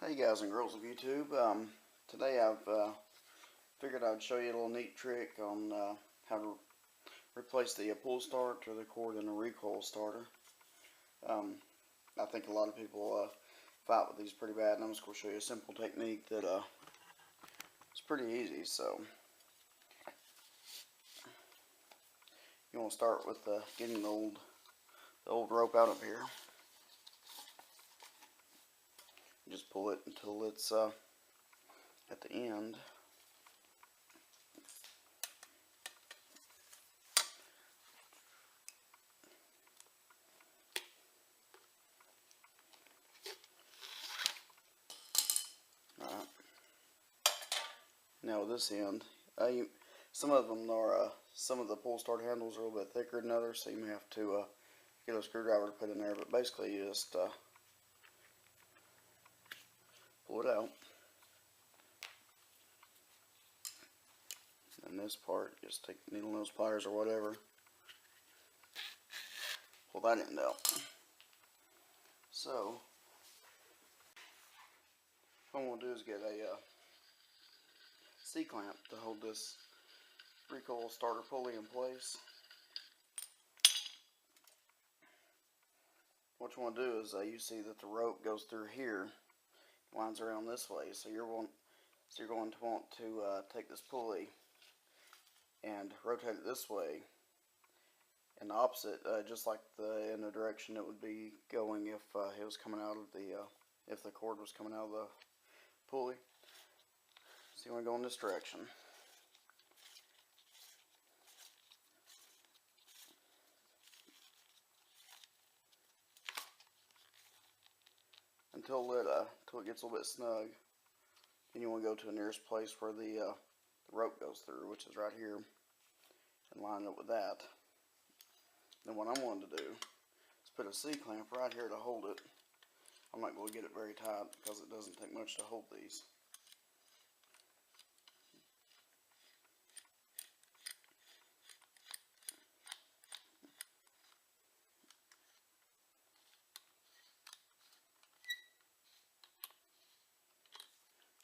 Hey guys and girls of YouTube. Today I've figured I'd show you a little neat trick on how to replace the pull start or the cord in a recoil starter. I think a lot of people fight with these pretty bad, and I'm just going to show you a simple technique that it's pretty easy. So you want to start with getting the old rope out of here. Just pull it until it's at the end. Alright. Now with this end, some of them are some of the pull start handles are a little bit thicker than others, so you may have to get a screwdriver to put in there. But basically, you just pull it out. And this part, just take needle nose pliers or whatever, pull that end out. So what I'm going to do is get a C-clamp to hold this recoil starter pulley in place. What you want to do is you see that the rope goes through here, winds around this way, so you're going to want to take this pulley and rotate it this way and the opposite, just like in the direction it would be going if it was coming out of if the cord was coming out of the pulley. So you want to go in this direction. Until it gets a little bit snug. Then you want to go to the nearest place where the rope goes through, which is right here, and line it up with that. Then what I'm going to do is put a C-clamp right here to hold it. I'm not going to get it very tight because it doesn't take much to hold these.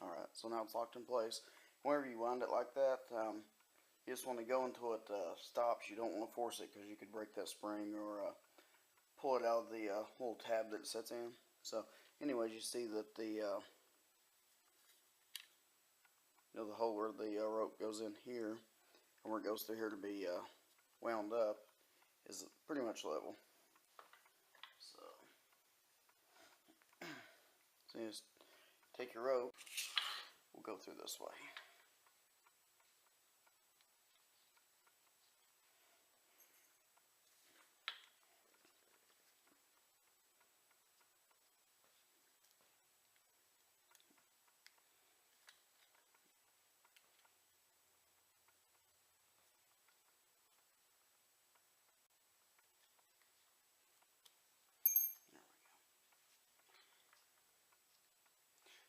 Alright, so now it's locked in place. Whenever you wind it like that, you just want to go until it stops. You don't want to force it because you could break that spring or pull it out of the little tab that it sits in. So anyways, you see that the the hole where the rope goes in here and where it goes through here to be wound up is pretty much level. So you just take your rope. We'll go through this way.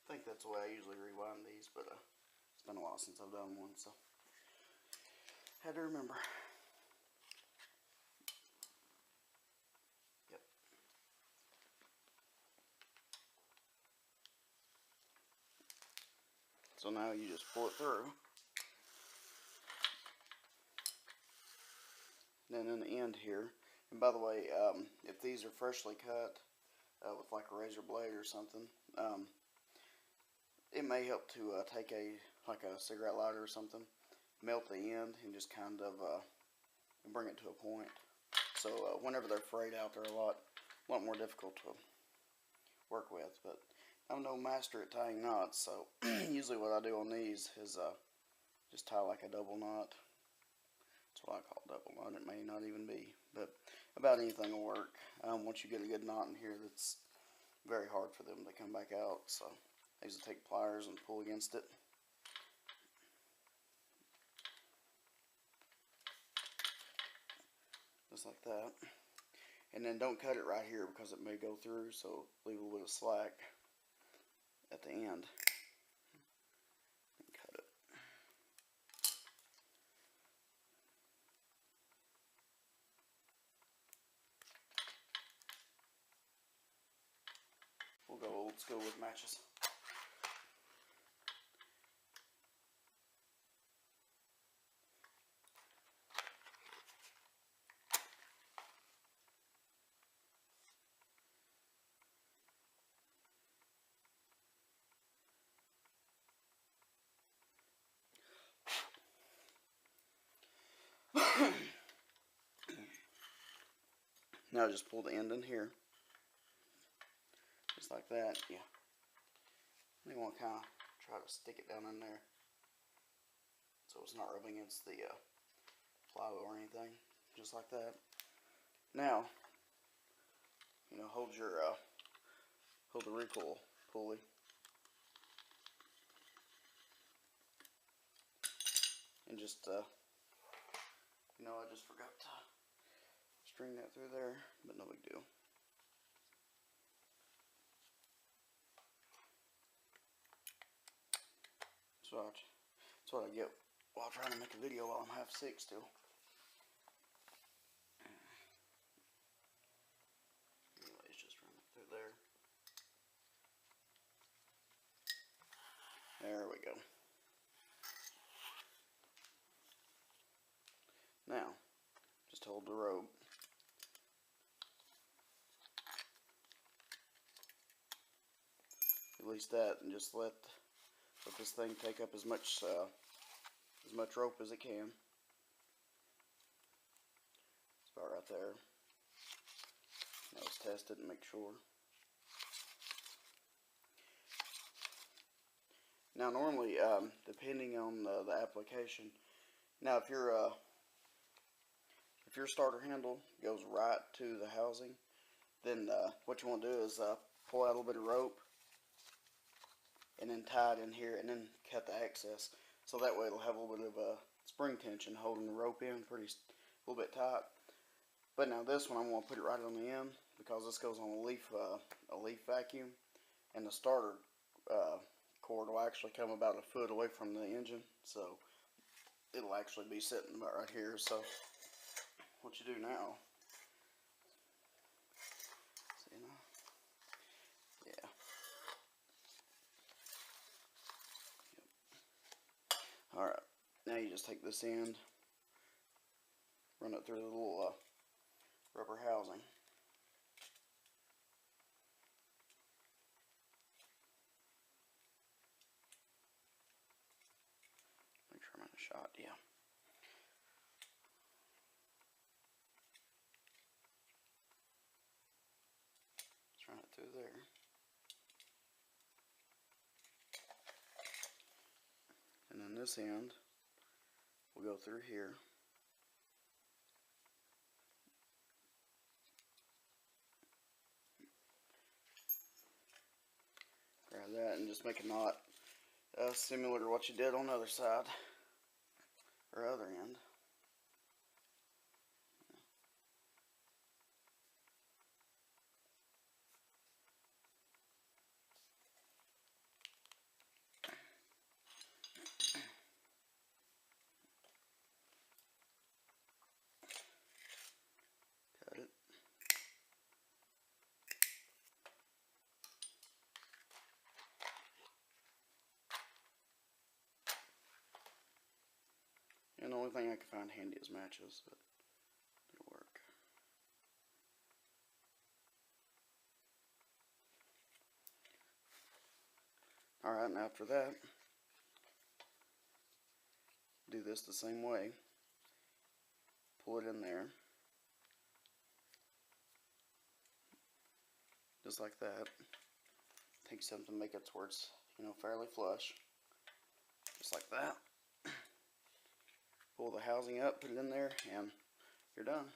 I think that's the way I usually rewind these, but it's been a while since I've done one, so had to remember. Yep. So now you just pull it through. And then in the end here, and by the way, if these are freshly cut with like a razor blade or something, it may help to take a cigarette lighter or something, melt the end, and just kind of bring it to a point. So whenever they're frayed out, they're a lot more difficult to work with. But I'm no master at tying knots, so usually what I do on these is just tie like a double knot. That's what I call double knot. It may not even be, but about anything will work. Once you get a good knot in here, that's very hard for them to come back out. So I usually take pliers and pull against it. Just like that. And then don't cut it right here because it may go through, so leave a little bit of slack at the end. And cut it. We'll go old school with matches. Now just pull the end in here, just like that. Yeah. You want to kind of try to stick it down in there, so it's not rubbing against the plywood or anything. Just like that. Now, hold the recoil pulley. And just, I just forgot to string that through there, but no big deal. So that's what I get while trying to make a video while I'm half sick still. Anyways, just run it through there. There we go. Now, just hold the rope. Release that and just let this thing take up as much rope as it can. It's about right there. Now let's test it and make sure. Now normally, depending on the application, now if your starter handle goes right to the housing, then what you want to do is pull out a little bit of rope and then tie it in here and then cut the excess, so that way it'll have a little bit of spring tension holding the rope in a little bit tight. But now this one I'm going to put it right on the end because this goes on a leaf vacuum, and the starter cord will actually come about a foot away from the engine, so it'll actually be sitting about right here. So what you do now, yeah. Alright, now you just take this end, run it through the little rubber housing. Make sure I'm in a shot, yeah. Just run it through there. And then this end will go through here. Grab that and just make a knot similar to what you did on the other side or other end. Cut it. And the only thing I can find handy is matches, but it'll work. Alright, and after that, do this the same way. Pull it in there. Just like that. Take something, make it to where it's, fairly flush. Just like that. Pull the housing up, put it in there, and you're done.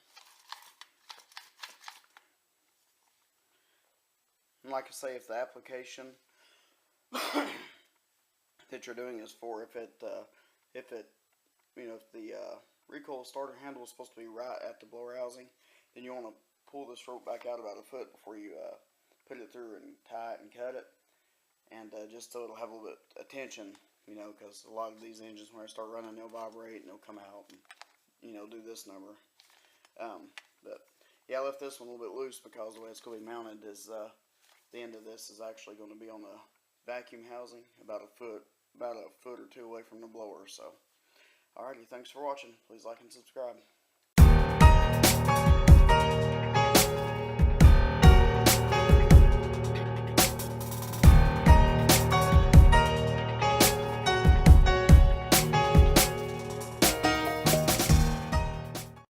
And like I say, if the application that you're doing is for, if the recoil starter handle is supposed to be right at the blower housing, then you want to pull this rope back out about a foot before you put it through and tie it and cut it, and just so it'll have a little bit of tension, because a lot of these engines, when I start running, they'll vibrate and they'll come out and do this number. But yeah, I left this one a little bit loose because the way it's going to be mounted is the end of this is actually going to be on the vacuum housing, about a foot or two away from the blower. So alrighty, thanks for watching. Please like and subscribe.